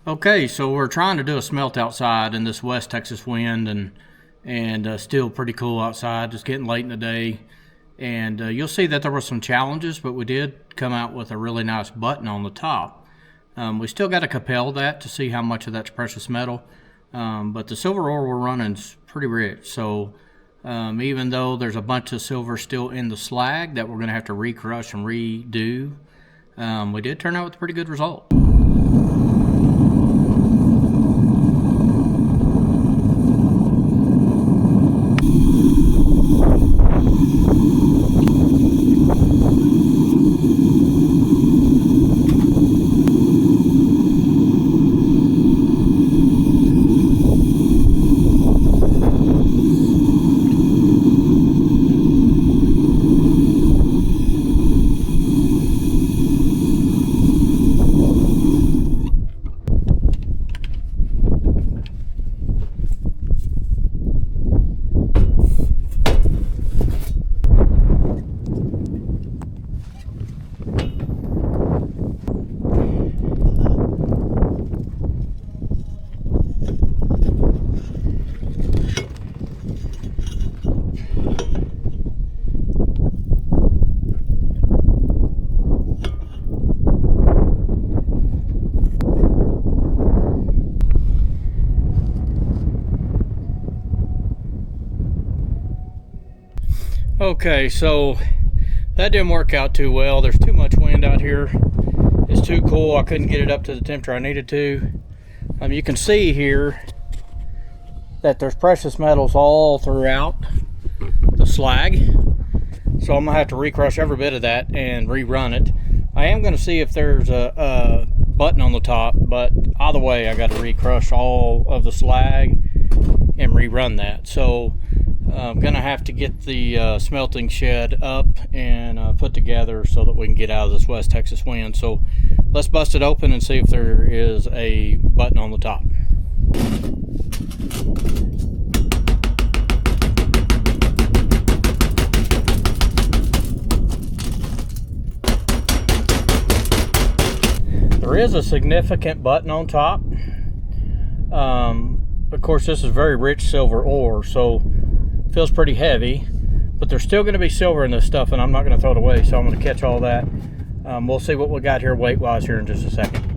Okay, so we're trying to do a smelt outside in this West Texas wind, and still pretty cool outside. Just getting late in the day, and you'll see that there were some challenges, but we did come out with a really nice button on the top. We still got to compel that to see how much of that's precious metal, but the silver ore we're running is pretty rich. So even though there's a bunch of silver still in the slag that we're going to have to recrush and redo, we did turn out with a pretty good result. Okay, so that didn't work out too well. There's too much wind out here. It's too cool. I couldn't get it up to the temperature I needed to. You can see here that there's precious metals all throughout the slag. So I'm gonna have to recrush every bit of that and rerun it. I am gonna see if there's a button on the top, but either way, I gotta recrush all of the slag and rerun that. So I'm gonna have to get the smelting shed up and put together so that we can get out of this West Texas wind. So let's bust it open and see if there is a button on the top. There is a significant button on top. Of course, this is very rich silver ore, so feels pretty heavy, but there's still going to be silver in this stuff, and I'm not going to throw it away, so I'm going to catch all that. We'll see what we got here weight-wise here in just a second.